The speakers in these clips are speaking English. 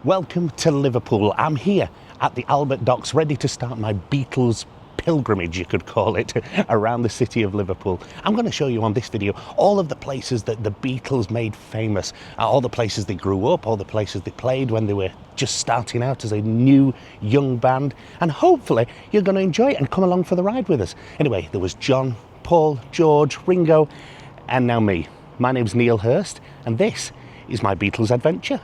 Welcome to Liverpool. I'm here at the Albert Docks, ready to start my Beatles pilgrimage, you could call it, around the city of Liverpool. I'm going to show you on this video all of the places that the Beatles made famous, all the places they grew up, all the places they played when they were just starting out as a new young band, and hopefully you're going to enjoy it and come along for the ride with us. Anyway, there was John, Paul, George, Ringo, and now me. My name's Neil Hurst, and this is my Beatles adventure.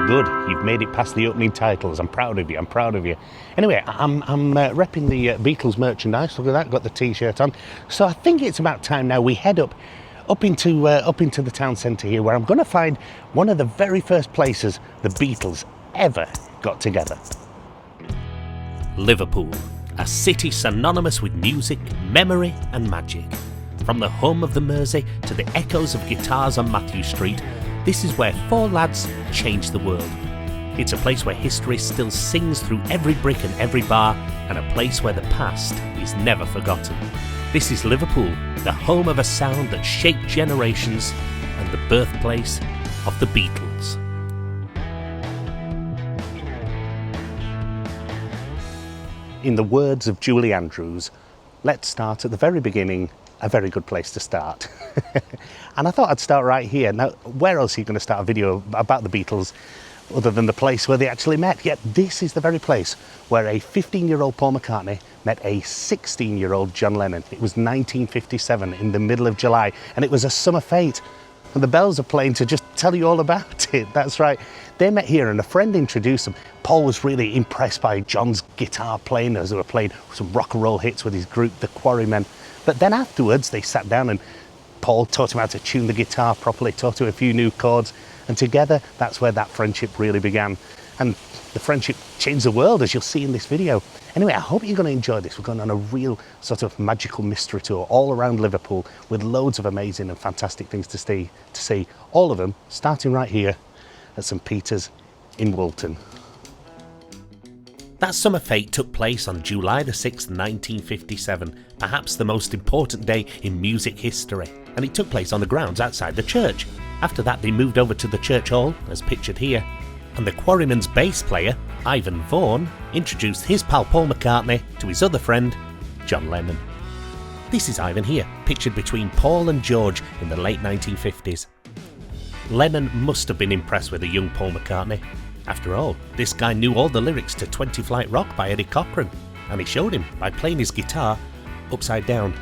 Good, you've made it past the opening titles. I'm proud of you, I'm proud of you. Anyway, I'm repping the Beatles merchandise. Look at that, got the t-shirt on. So I think it's about time now we head up into the town centre here, where I'm going to find one of the very first places the Beatles ever got together. Liverpool, a city synonymous with music, memory and magic. From the hum of the Mersey to the echoes of guitars on Mathew Street, this is where four lads changed the world. It's a place where history still sings through every brick and every bar, and a place where the past is never forgotten. This is Liverpool, the home of a sound that shaped generations and the birthplace of the Beatles. In the words of Julie Andrews, let's start at the very beginning. A very good place to start. And I thought I'd start right here. Now, where else are you going to start a video about the Beatles other than the place where they actually met? Yet this is the very place where a 15-year-old Paul McCartney met a 16-year-old John Lennon. It was 1957 in the middle of July, and it was a summer fete. And the bells are playing to just tell you all about it. That's right. They met here and a friend introduced them. Paul was really impressed by John's guitar playing as they were playing some rock and roll hits with his group, the Quarrymen. But then afterwards, they sat down and Paul taught him how to tune the guitar properly, taught him a few new chords, and together, that's where that friendship really began. And the friendship changed the world, as you'll see in this video. Anyway, I hope you're going to enjoy this. We're going on a real sort of magical mystery tour all around Liverpool with loads of amazing and fantastic things to see. All of them starting right here at St Peter's in Woolton. That summer fete took place on July the 6th, 1957, perhaps the most important day in music history, and it took place on the grounds outside the church. After that, they moved over to the church hall, as pictured here, and the Quarrymen's bass player, Ivan Vaughan, introduced his pal Paul McCartney to his other friend, John Lennon. This is Ivan here, pictured between Paul and George in the late 1950s. Lennon must have been impressed with the young Paul McCartney. After all, this guy knew all the lyrics to 20 Flight Rock by Eddie Cochran, and he showed him by playing his guitar upside down.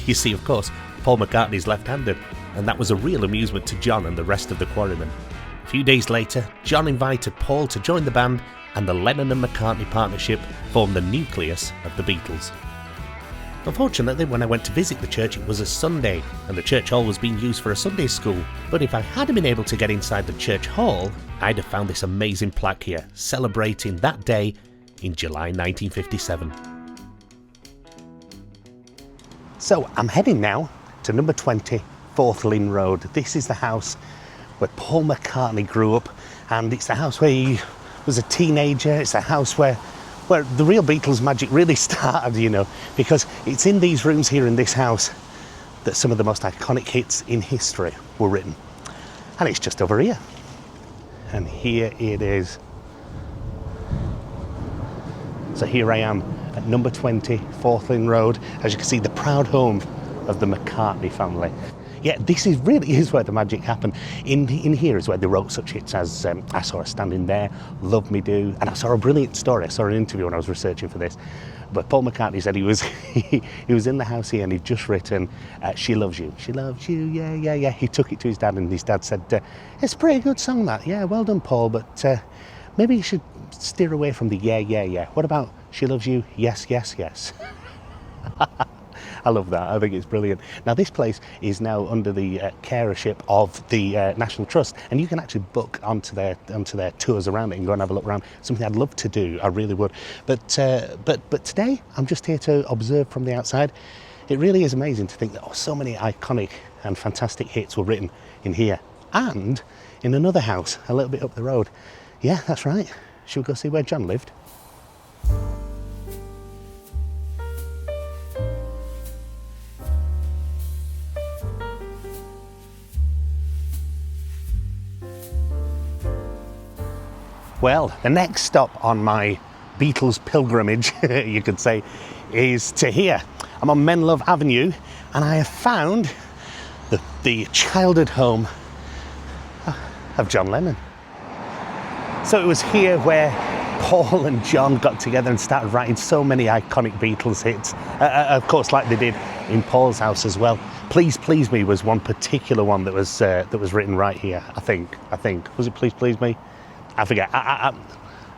You see, of course, Paul McCartney's left-handed, and that was a real amusement to John and the rest of the Quarrymen. A few days later, John invited Paul to join the band, and the Lennon and McCartney partnership formed the nucleus of the Beatles. Unfortunately, when I went to visit the church, it was a Sunday, and the church hall was being used for a Sunday school. But if I hadn't been able to get inside the church hall, I'd have found this amazing plaque here, celebrating that day in July 1957. So I'm heading now to number 20, Fourth Lynn Road. This is the house where Paul McCartney grew up, and it's the house where he was a teenager. It's the house where the real Beatles magic really started, you know, because it's in these rooms here in this house that some of the most iconic hits in history were written. And it's just over here. And here it is. So here I am at number 20, Fourth Lynn Road. As you can see, the proud home of the McCartney family. Yeah, this really is where the magic happened. In here is where they wrote such hits as I Saw Her Standing There, Love Me Do, and I saw a brilliant story. I saw an interview when I was researching for this. But Paul McCartney said he was in the house here and he'd just written She Loves You. She loves you, yeah, yeah, yeah. He took it to his dad and his dad said, it's a pretty good song that. Yeah, well done, Paul, but maybe you should steer away from the yeah, yeah, yeah. What about She Loves You, yes, yes, yes. I love that. I think it's brilliant. Now, this place is now under the carership of the National Trust, and you can actually book onto their tours around it and go and have a look around. Something I'd love to do. I really would. But today, I'm just here to observe from the outside. It really is amazing to think that so many iconic and fantastic hits were written in here, and in another house a little bit up the road. Yeah, that's right. Should we go see where John lived? Well, the next stop on my Beatles pilgrimage, you could say, is to here. I'm on Menlove Avenue, and I have found the childhood home of John Lennon. So it was here where Paul and John got together and started writing so many iconic Beatles hits, of course, like they did in Paul's house as well. Please Please Me was one particular one that was written right here, I think. Was it Please Please Me? I forget.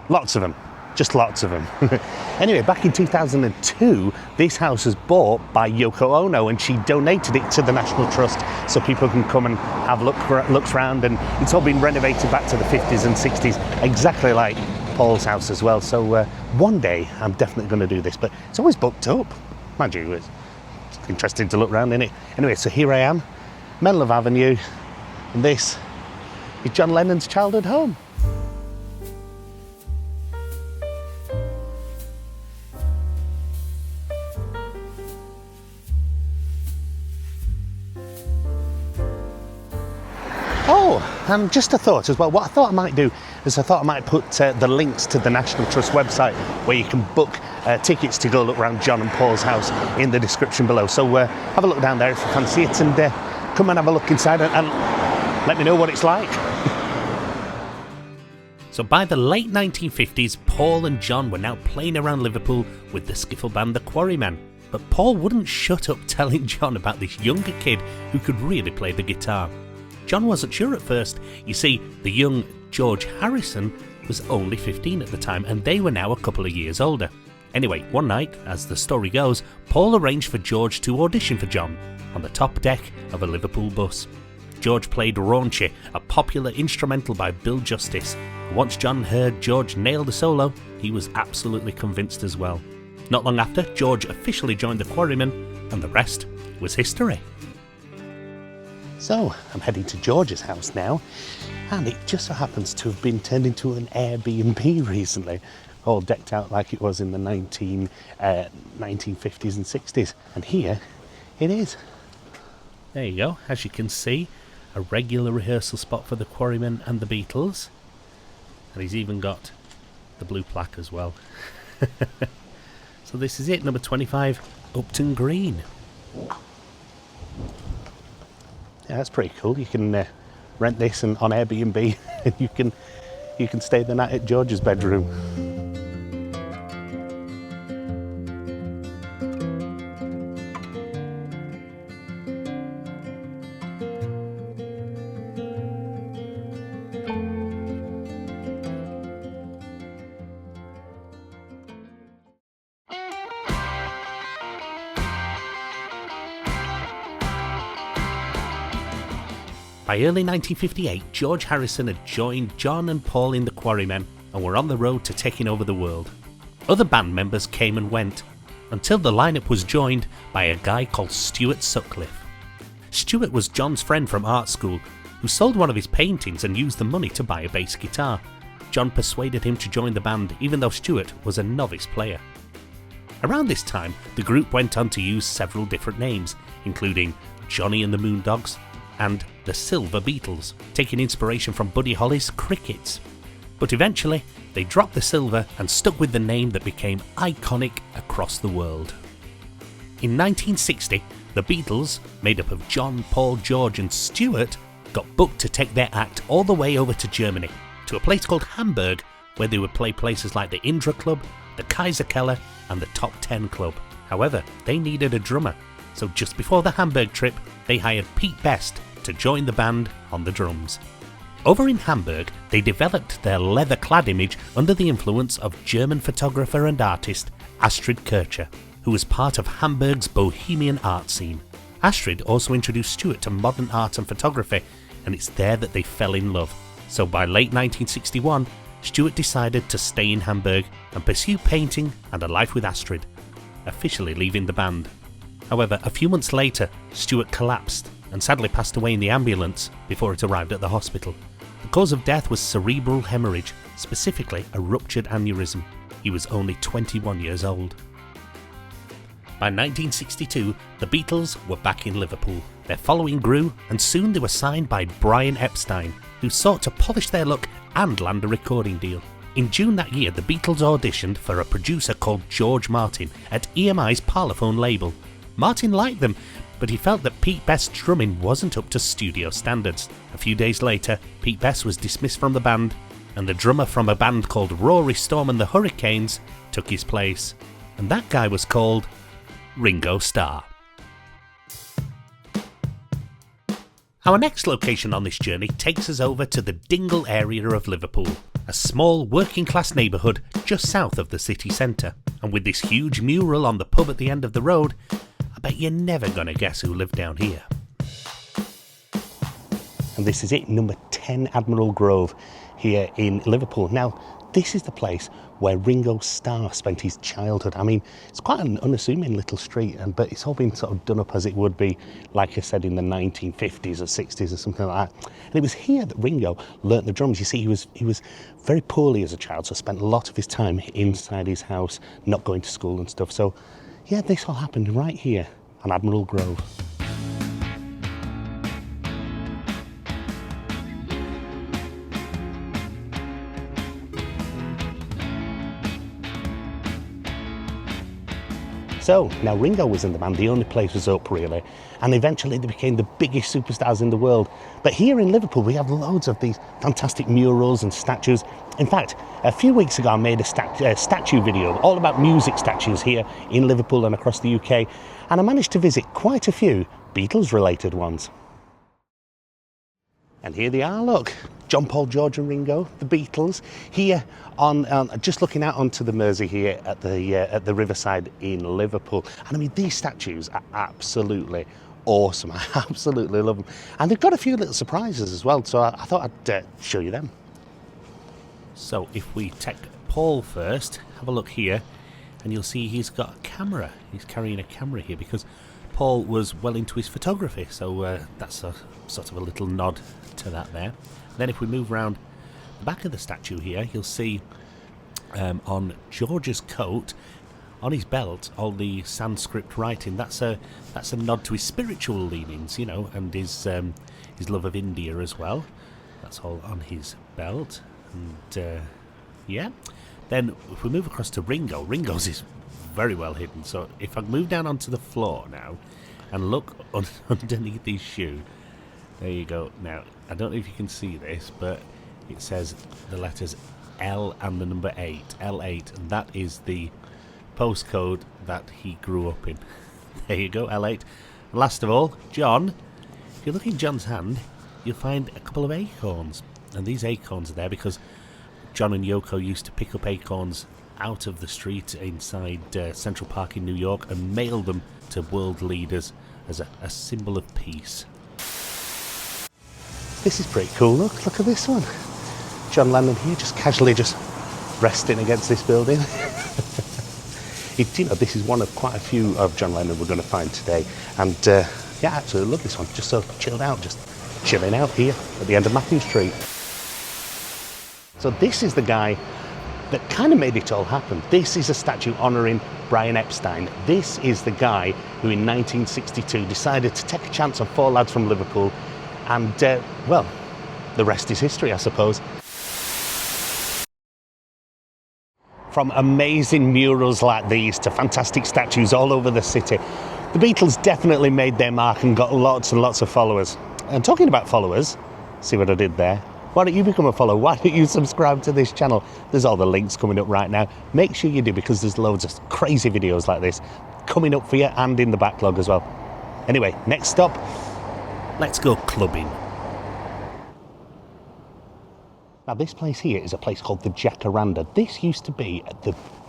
Lots of them. Just lots of them. Anyway, back in 2002, this house was bought by Yoko Ono, and she donated it to the National Trust so people can come and have looks around, and it's all been renovated back to the 50s and 60s, exactly like Paul's house as well. So one day I'm definitely going to do this, but it's always booked up. Mind you, it's interesting to look around, isn't it? Anyway, so here I am, Menlove Avenue, and this is John Lennon's childhood home. Oh, and just a thought as well. What I thought I might do is I thought I might put the links to the National Trust website where you can book tickets to go look around John and Paul's house in the description below. So have a look down there if you fancy it, and come and have a look inside and let me know what it's like. So by the late 1950s, Paul and John were now playing around Liverpool with the skiffle band the Quarrymen. But Paul wouldn't shut up telling John about this younger kid who could really play the guitar. John wasn't sure at first. You see, the young George Harrison was only 15 at the time, and they were now a couple of years older. Anyway, one night, as the story goes, Paul arranged for George to audition for John on the top deck of a Liverpool bus. George played Raunchy, a popular instrumental by Bill Justice. Once John heard George nail the solo, he was absolutely convinced as well. Not long after, George officially joined the Quarrymen, and the rest was history. So, I'm heading to George's house now, and it just so happens to have been turned into an Airbnb recently, all decked out like it was in the 1950s and 60s. And here it is. There you go. As you can see, a regular rehearsal spot for the Quarrymen and the Beatles. And he's even got the blue plaque as well. So this is it, number 25, Upton Green. Yeah, that's pretty cool. You can rent this on Airbnb, and you can stay the night at George's bedroom. By early 1958, George Harrison had joined John and Paul in the Quarrymen and were on the road to taking over the world. Other band members came and went, until the lineup was joined by a guy called Stuart Sutcliffe. Stuart was John's friend from art school, who sold one of his paintings and used the money to buy a bass guitar. John persuaded him to join the band, even though Stuart was a novice player. Around this time, the group went on to use several different names, including Johnny and the Moondogs and the Silver Beatles, taking inspiration from Buddy Holly's Crickets. But eventually, they dropped the silver and stuck with the name that became iconic across the world. In 1960, the Beatles, made up of John, Paul, George and Stuart, got booked to take their act all the way over to Germany, to a place called Hamburg, where they would play places like the Indra Club, the Kaiserkeller and the Top 10 Club. However, they needed a drummer, so just before the Hamburg trip, they hired Pete Best to join the band on the drums. Over in Hamburg, they developed their leather-clad image under the influence of German photographer and artist Astrid Kircher, who was part of Hamburg's bohemian art scene. Astrid also introduced Stuart to modern art and photography, and it's there that they fell in love. So by late 1961, Stuart decided to stay in Hamburg and pursue painting and a life with Astrid, officially leaving the band. However, a few months later, Stuart collapsed and sadly passed away in the ambulance before it arrived at the hospital. The cause of death was cerebral hemorrhage, specifically a ruptured aneurysm. He was only 21 years old. By 1962, the Beatles were back in Liverpool. Their following grew, and soon they were signed by Brian Epstein, who sought to polish their look and land a recording deal. In June that year, the Beatles auditioned for a producer called George Martin at EMI's Parlophone label. Martin liked them, but he felt that Pete Best's drumming wasn't up to studio standards. A few days later, Pete Best was dismissed from the band, and the drummer from a band called Rory Storm and the Hurricanes took his place. And that guy was called Ringo Starr. Our next location on this journey takes us over to the Dingle area of Liverpool, a small working class neighbourhood just south of the city centre. And with this huge mural on the pub at the end of the road, I bet you're never going to guess who lived down here. And this is it, number 10 Admiral Grove here in Liverpool. Now, this is the place where Ringo Starr spent his childhood. I mean, it's quite an unassuming little street, but it's all been sort of done up as it would be, like I said, in the 1950s or 60s or something like that. And it was here that Ringo learnt the drums. You see, he was very poorly as a child, so spent a lot of his time inside his house, not going to school and stuff. So, yeah, this all happened right here on Admiral Grove. So, now Ringo was in the band, the only place was up really, and eventually they became the biggest superstars in the world. But here in Liverpool we have loads of these fantastic murals and statues. In fact, a few weeks ago I made a statue video all about music statues here in Liverpool and across the UK, and I managed to visit quite a few Beatles related ones. And here they are, look, John, Paul, George and Ringo, the Beatles, here on just looking out onto the Mersey here at the riverside in Liverpool. And I mean, these statues are absolutely awesome. I absolutely love them. And they've got a few little surprises as well, so I thought I'd show you them. So if we take Paul first, have a look here, and you'll see he's got a camera. He's carrying a camera here because Paul was well into his photography, so that's a sort of a little nod to that there. Then if we move around the back of the statue here, you'll see on George's coat, on his belt, all the Sanskrit writing. That's a nod to his spiritual leanings, you know, and his love of India as well. That's all on his belt. And yeah. Then if we move across to Ringo's is very well hidden. So if I move down onto the floor now and look underneath his shoe, there you go. Now, I don't know if you can see this, but it says the letters L and the number 8, L8, and that is the postcode that he grew up in. There you go, L8. And last of all, John. If you look in John's hand, you'll find a couple of acorns. And these acorns are there because John and Yoko used to pick up acorns out of the street inside Central Park in New York and mail them to world leaders as a symbol of peace. This is pretty cool, look at this one. John Lennon here just casually just resting against this building. You know, this is one of quite a few of John Lennon we're going to find today. And yeah, I absolutely love this one, just so chilled out, just chilling out here at the end of Mathew Street. So this is the guy that kind of made it all happen. This is a statue honouring Brian Epstein. This is the guy who in 1962 decided to take a chance on 4 lads from Liverpool, and well, the rest is history, I suppose. From amazing murals like these to fantastic statues all over the city, the Beatles definitely made their mark and got lots and lots of followers. And talking about followers, see what I did there? Why don't you become a follower? Why don't you subscribe to this channel? There's all the links coming up right now. Make sure you do, because there's loads of crazy videos like this coming up for you and in the backlog as well. Anyway, next stop, let's go clubbing. Now this place here is a place called the Jacaranda. This used to be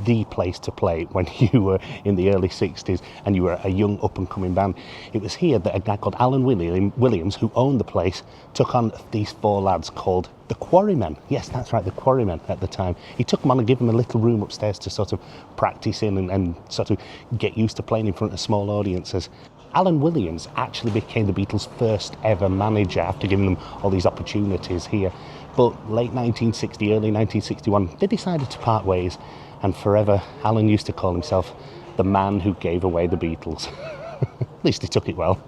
the place to play when you were in the early 60s and you were a young up-and-coming band. It was here that a guy called Alan Williams, who owned the place, took on these 4 lads called the Quarrymen. Yes, that's right, the Quarrymen at the time. He took them on and gave them a little room upstairs to sort of practice in and sort of get used to playing in front of small audiences. Alan Williams actually became the Beatles' first ever manager after giving them all these opportunities here. But late 1960, early 1961, they decided to part ways, and forever Alan used to call himself the man who gave away the Beatles. At least he took it well.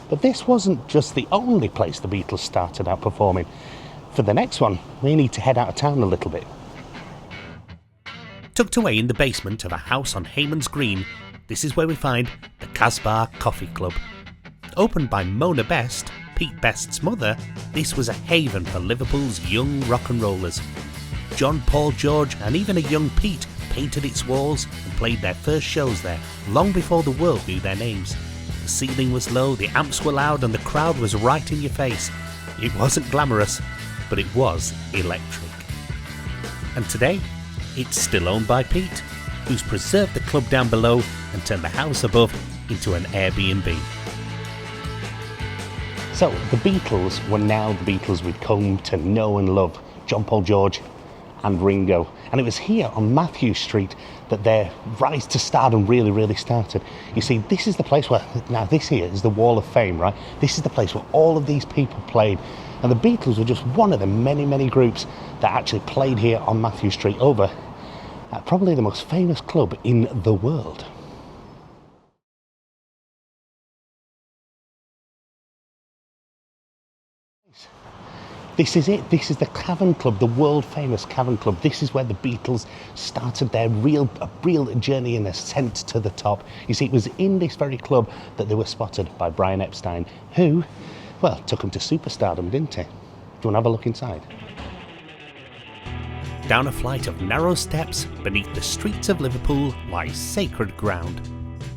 But this wasn't just the only place the Beatles started out performing. For the next one, we need to head out of town a little bit. Tucked away in the basement of a house on Hayman's Green, this is where we find the Casbah Coffee Club. Opened by Mona Best, Pete Best's mother, this was a haven for Liverpool's young rock and rollers. John, Paul, George and even a young Pete painted its walls and played their first shows there, long before the world knew their names. The ceiling was low, the amps were loud and the crowd was right in your face. It wasn't glamorous, but it was electric. And today, it's still owned by Pete, who's preserved the club down below and turned the house above into an Airbnb. So, the Beatles were now the Beatles we'd come to know and love, John, Paul, George and Ringo. And it was here on Mathew Street that their rise to stardom really started. You see, this is the place where, now this here is the Wall of Fame, right? This is the place where all of these people played. And the Beatles were just one of the many groups that actually played here on Mathew Street over at probably the most famous club in the world. This is it. This is the Cavern Club, the world famous Cavern Club. This is where the Beatles started their real journey and ascent to the top. You see, it was in this very club that they were spotted by Brian Epstein, who, well, took them to superstardom, didn't he? Do you want to have a look inside? Down a flight of narrow steps beneath the streets of Liverpool lies sacred ground.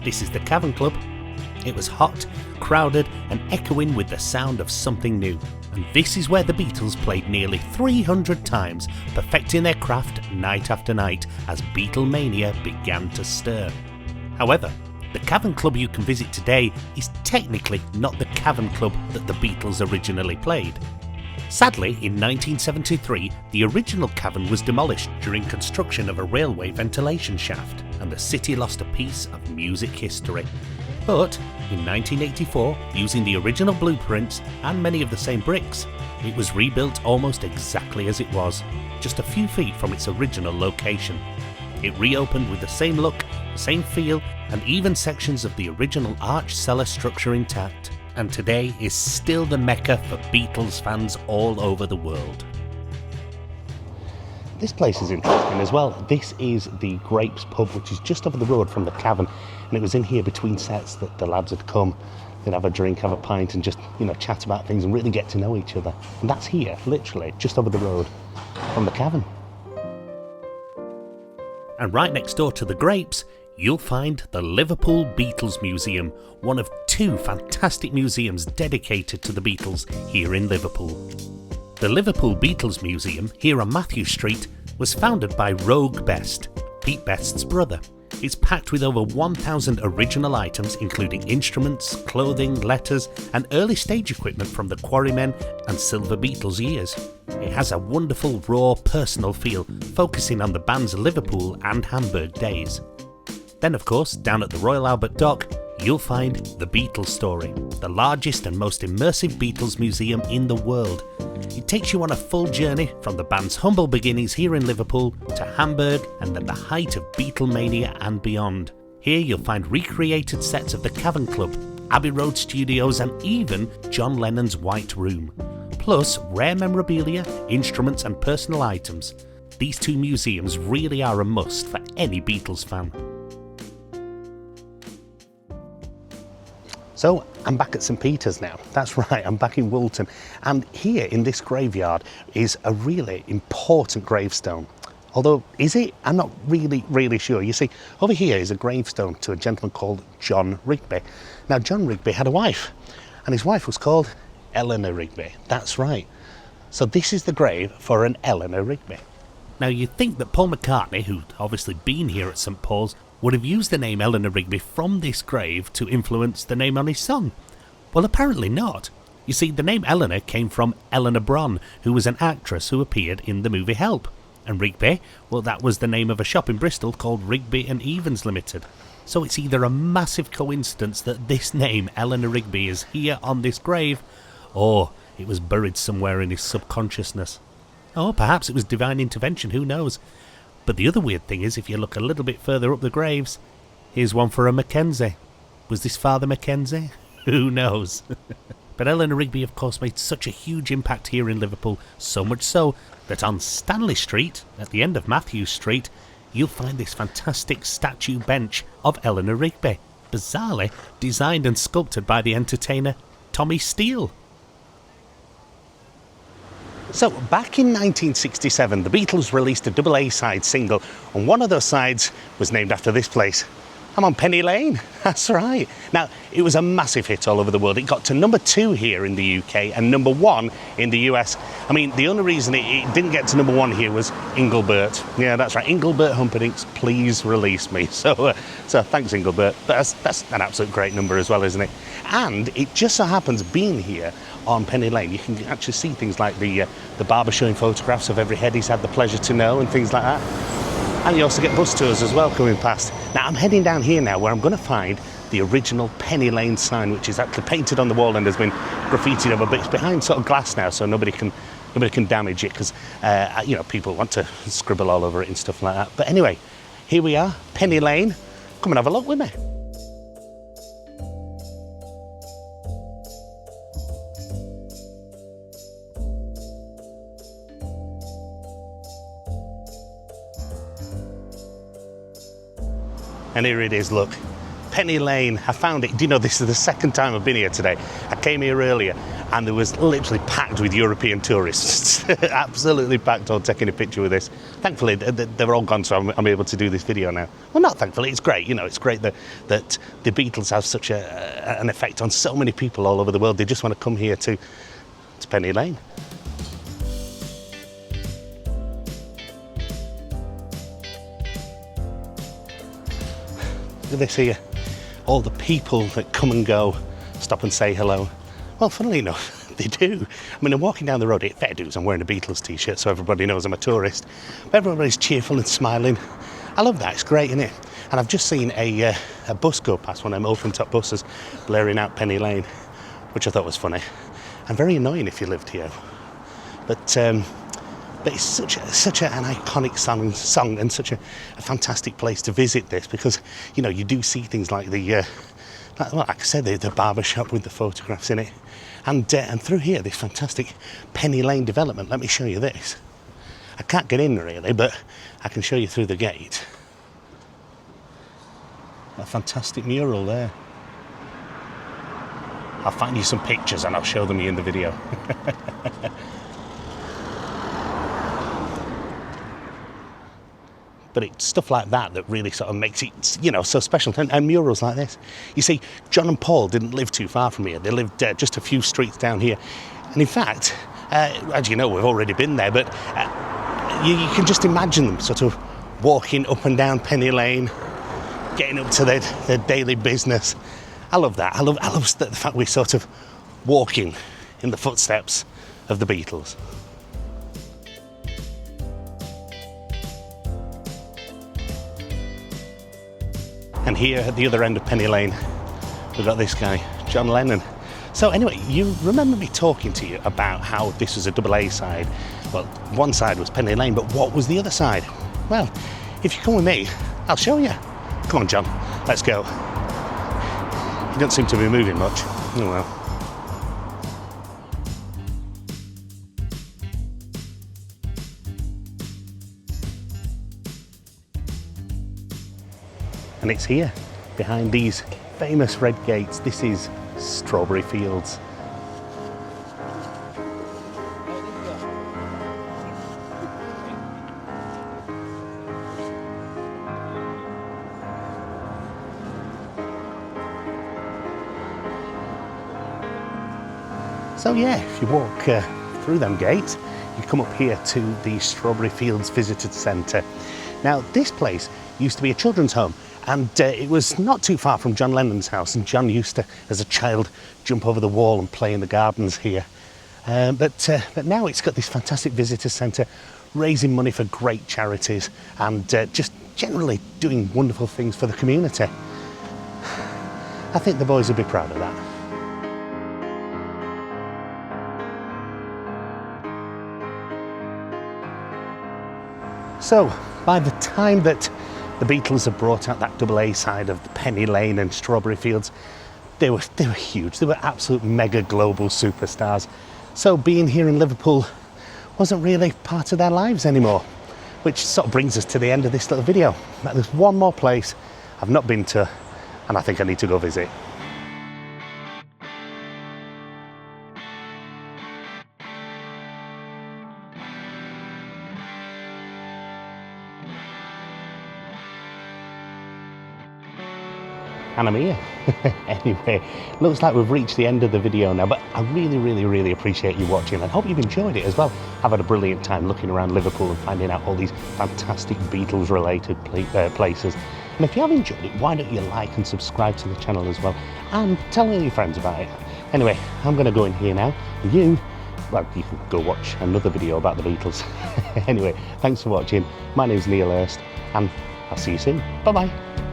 This is the Cavern Club. It was hot, crowded and echoing with the sound of something new. And this is where the Beatles played nearly 300 times, perfecting their craft night after night as Beatlemania began to stir. However, the Cavern Club you can visit today is technically not the Cavern Club that the Beatles originally played. Sadly, in 1973, the original cavern was demolished during construction of a railway ventilation shaft, and the city lost a piece of music history. But in 1984, using the original blueprints and many of the same bricks, it was rebuilt almost exactly as it was, just a few feet from its original location. It reopened with the same look, same feel, and even sections of the original arch cellar structure intact, and today is still the mecca for Beatles fans all over the world. This place is interesting as well. This is the Grapes pub, which is just over the road from the Cavern, and it was in here between sets that the lads had come. They'd have a drink, have a pint and just, chat about things and really get to know each other. And that's here, literally, just over the road from the Cavern. And right next door to the Grapes, you'll find the Liverpool Beatles Museum, one of two fantastic museums dedicated to the Beatles here in Liverpool. The Liverpool Beatles Museum, here on Mathew Street, was founded by Rogue Best, Pete Best's brother. It's packed with over 1,000 original items, including instruments, clothing, letters, and early stage equipment from the Quarrymen and Silver Beatles years. It has a wonderful, raw, personal feel, focusing on the band's Liverpool and Hamburg days. Then, of course, down at the Royal Albert Dock, you'll find the Beatles Strory, the largest and most immersive Beatles museum in the world. It takes you on a full journey from the band's humble beginnings here in Liverpool to Hamburg and then the height of Beatlemania and beyond. Here you'll find recreated sets of the Cavern Club, Abbey Road Studios and even John Lennon's White Room. Plus rare memorabilia, instruments and personal items. These two museums really are a must for any Beatles fan. So, I'm back at St Peter's now. That's right, I'm back in Woolton. And here in this graveyard is a really important gravestone. Although, is it? I'm not really sure. You see, over here is a gravestone to a gentleman called John Rigby. Now, John Rigby had a wife, and his wife was called Eleanor Rigby. That's right. So this is the grave for an Eleanor Rigby. Now, you'd think that Paul McCartney, who'd obviously been here at St Paul's, would have used the name Eleanor Rigby from this grave to influence the name on his song. Well, apparently not. You see, the name Eleanor came from Eleanor Bron, who was an actress who appeared in the movie Help. And Rigby, well, that was the name of a shop in Bristol called Rigby and Evans Limited. So it's either a massive coincidence that this name, Eleanor Rigby, is here on this grave, or It was buried somewhere in his subconsciousness. Or perhaps it was divine intervention, who knows? But the other weird thing is, if you look a little bit further up the graves, here's one for a Mackenzie. Was this Father Mackenzie? Who knows? But Eleanor Rigby, of course, made such a huge impact here in Liverpool, so much so that on Stanley Street, at the end of Mathew Street, you'll find this fantastic statue bench of Eleanor Rigby, bizarrely designed and sculpted by the entertainer Tommy Steele. So, back in 1967, the Beatles released a double A-side single, and one of those sides was named after this place. I'm on Penny Lane, that's right. Now, it was a massive hit all over the world. It got to number 2 here in the UK and number 1 in the US. I mean, the only reason it didn't get to number 1 here was Engelbert. Yeah, that's right, Engelbert Humperdinck's Please Release Me. So thanks, Engelbert. That's an absolute great number as well, isn't it? And it just so happens, being here on Penny Lane, you can actually see things like the barber showing photographs of every head he's had the pleasure to know and things like that. And you also get bus tours as well coming past. Now, I'm heading down here now where I'm going to find the original Penny Lane sign, which is actually painted on the wall and has been graffitied over, but it's behind sort of glass now, so nobody can damage it, because you know, people want to scribble all over it and stuff like that. But anyway, here we are, Penny Lane. Come and have a look with me. And here it is, look, Penny Lane. I found it. Do you know, this is the second time I've been here today. I came here earlier and there was literally packed with European tourists. Absolutely packed, all taking a picture with this. Thankfully, they're all gone, so I'm able to do this video now. Well, not thankfully, it's great. You know, it's great that the Beatles have such an effect on so many people all over the world. They just want to come here to Penny Lane. Look at this here, all the people that come and go, stop and say hello. Well, funnily enough, they do. I mean, I'm walking down the road, fair dues, I'm wearing a Beatles t-shirt, so everybody knows I'm a tourist. But everybody's cheerful and smiling. I love that, it's great, isn't it? And I've just seen a bus go past, one of them open-top buses, blaring out Penny Lane, which I thought was funny. And very annoying if you lived here. But it's such an iconic song and such a fantastic place to visit this, because, you know, you do see things like like I said, the barber shop with the photographs in it. And through here, this fantastic Penny Lane development. Let me show you this. I can't get in really, but I can show you through the gate. A fantastic mural there. I'll find you some pictures and I'll show them you in the video. But it's stuff like that that really sort of makes it, you know, so special. And murals like this. You see, John and Paul didn't live too far from here. They lived just a few streets down here. And in fact, as you know, we've already been there, but you can just imagine them sort of walking up and down Penny Lane, getting up to their daily business. I love that. I love the fact we're sort of walking in the footsteps of the Beatles. And here at the other end of Penny Lane, we've got this guy, John Lennon. So anyway, you remember me talking to you about how this was a double A side. Well, one side was Penny Lane, but what was the other side? Well, if you come with me, I'll show you. Come on, John, let's go. You don't seem to be moving much. Oh well. And it's here, behind these famous red gates. This is Strawberry Fields. So yeah, if you walk through them gates, you come up here to the Strawberry Fields Visitor Centre. Now, this place used to be a children's home, and it was not too far from John Lennon's house, and John used to, as a child, jump over the wall and play in the gardens here. But now it's got this fantastic visitor centre, raising money for great charities and just generally doing wonderful things for the community. I think the boys would be proud of that. So by the time that the Beatles had brought out that double A side of the Penny Lane and Strawberry Fields, they were huge. They were absolute mega global superstars. So being here in Liverpool wasn't really part of their lives anymore, which sort of brings us to the end of this little video. But there's one more place I've not been to, and I think I need to go visit. And I'm here. Anyway, looks like we've reached the end of the video now, but I really appreciate you watching and hope you've enjoyed it as well. I've had a brilliant time looking around Liverpool and finding out all these fantastic Beatles related places. And if you have enjoyed it, why don't you like and subscribe to the channel as well, and tell all your friends about it. Anyway, I'm going to go in here now. You can go watch another video about the Beatles. Anyway, thanks for watching. My name's Neil Hurst, and I'll see you soon. Bye bye.